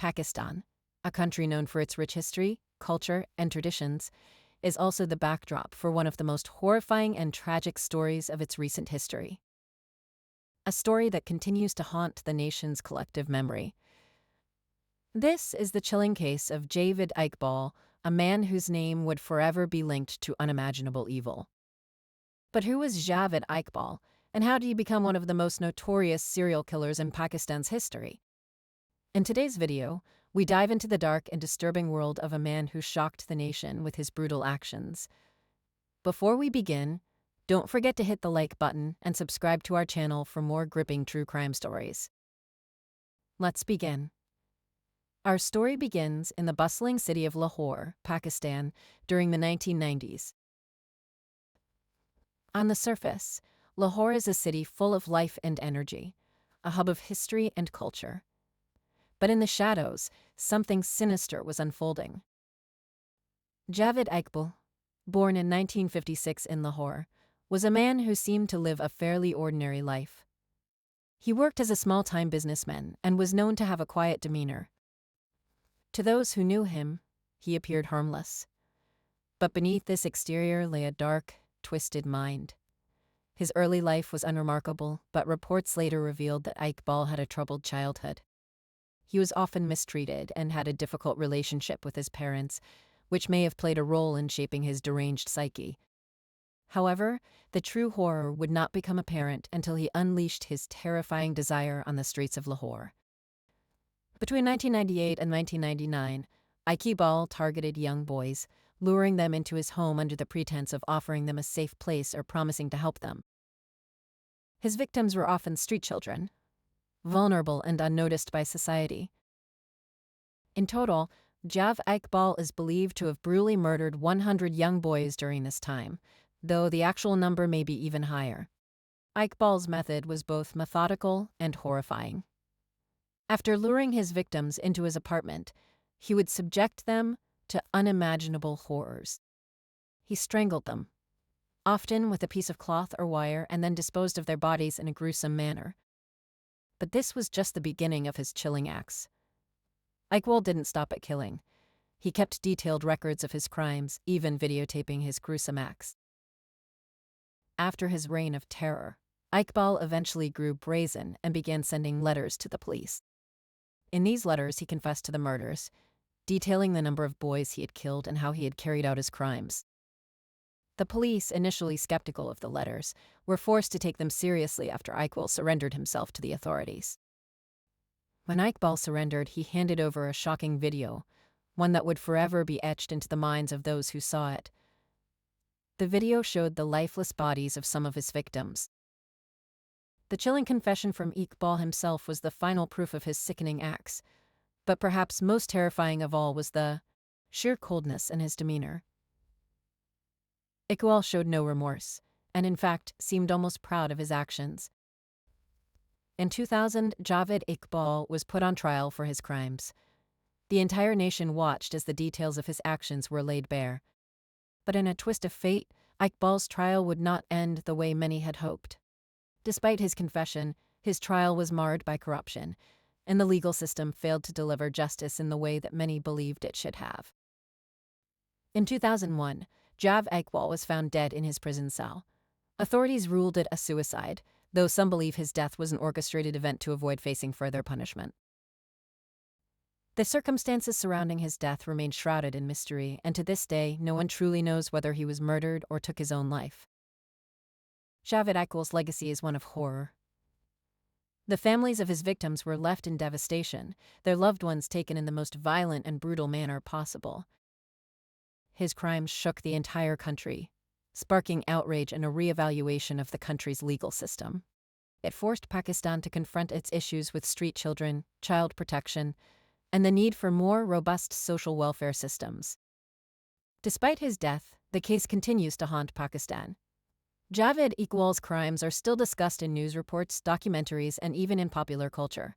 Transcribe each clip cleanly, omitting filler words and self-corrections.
Pakistan, a country known for its rich history, culture, and traditions, is also the backdrop for one of the most horrifying and tragic stories of its recent history. A story that continues to haunt the nation's collective memory. This is the chilling case of Javed Iqbal, a man whose name would forever be linked to unimaginable evil. But who was Javed Iqbal, and how did he become one of the most notorious serial killers in Pakistan's history? In today's video, we dive into the dark and disturbing world of a man who shocked the nation with his brutal actions. Before we begin, don't forget to hit the like button and subscribe to our channel for more gripping true crime stories. Let's begin. Our story begins in the bustling city of Lahore, Pakistan, during the 1990s. On the surface, Lahore is a city full of life and energy, a hub of history and culture. But in the shadows, something sinister was unfolding. Javed Iqbal, born in 1956 in Lahore, was a man who seemed to live a fairly ordinary life. He worked as a small-time businessman and was known to have a quiet demeanor. To those who knew him, he appeared harmless. But beneath this exterior lay a dark, twisted mind. His early life was unremarkable, but reports later revealed that Iqbal had a troubled childhood. He was often mistreated and had a difficult relationship with his parents, which may have played a role in shaping his deranged psyche. However, the true horror would not become apparent until he unleashed his terrifying desire on the streets of Lahore. Between 1998 and 1999, Iqbal targeted young boys, luring them into his home under the pretense of offering them a safe place or promising to help them. His victims were often street children, vulnerable and unnoticed by society. In total, Javed Iqbal is believed to have brutally murdered 100 young boys during this time, though the actual number may be even higher. Iqbal's method was both methodical and horrifying. After luring his victims into his apartment, he would subject them to unimaginable horrors. He strangled them, often with a piece of cloth or wire, and then disposed of their bodies in a gruesome manner. But this was just the beginning of his chilling acts. Iqbal didn't stop at killing. He kept detailed records of his crimes, even videotaping his gruesome acts. After his reign of terror, Iqbal eventually grew brazen and began sending letters to the police. In these letters, he confessed to the murders, detailing the number of boys he had killed and how he had carried out his crimes. The police, initially skeptical of the letters, were forced to take them seriously after Iqbal surrendered himself to the authorities. When Iqbal surrendered, he handed over a shocking video, one that would forever be etched into the minds of those who saw it. The video showed the lifeless bodies of some of his victims. The chilling confession from Iqbal himself was the final proof of his sickening acts, but perhaps most terrifying of all was the sheer coldness in his demeanor. Iqbal showed no remorse, and in fact seemed almost proud of his actions. In 2000, Javed Iqbal was put on trial for his crimes. The entire nation watched as the details of his actions were laid bare. But in a twist of fate, Iqbal's trial would not end the way many had hoped. Despite his confession, his trial was marred by corruption, and the legal system failed to deliver justice in the way that many believed it should have. In 2001, Javed Iqbal was found dead in his prison cell. Authorities ruled it a suicide, though some believe his death was an orchestrated event to avoid facing further punishment. The circumstances surrounding his death remain shrouded in mystery, and to this day, no one truly knows whether he was murdered or took his own life. Javed Iqbal's legacy is one of horror. The families of his victims were left in devastation, their loved ones taken in the most violent and brutal manner possible. His crimes shook the entire country, sparking outrage and a re-evaluation of the country's legal system. It forced Pakistan to confront its issues with street children, child protection, and the need for more robust social welfare systems. Despite his death, the case continues to haunt Pakistan. Javed Iqbal's crimes are still discussed in news reports, documentaries, and even in popular culture.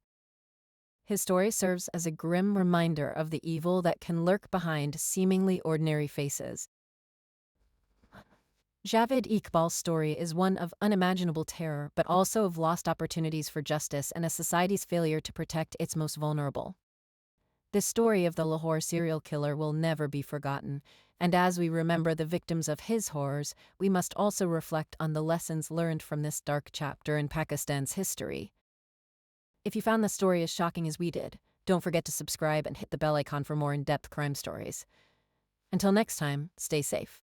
His story serves as a grim reminder of the evil that can lurk behind seemingly ordinary faces. Javed Iqbal's story is one of unimaginable terror, but also of lost opportunities for justice and a society's failure to protect its most vulnerable. The story of the Lahore serial killer will never be forgotten, and as we remember the victims of his horrors, we must also reflect on the lessons learned from this dark chapter in Pakistan's history. If you found the story as shocking as we did, don't forget to subscribe and hit the bell icon for more in-depth crime stories. Until next time, stay safe.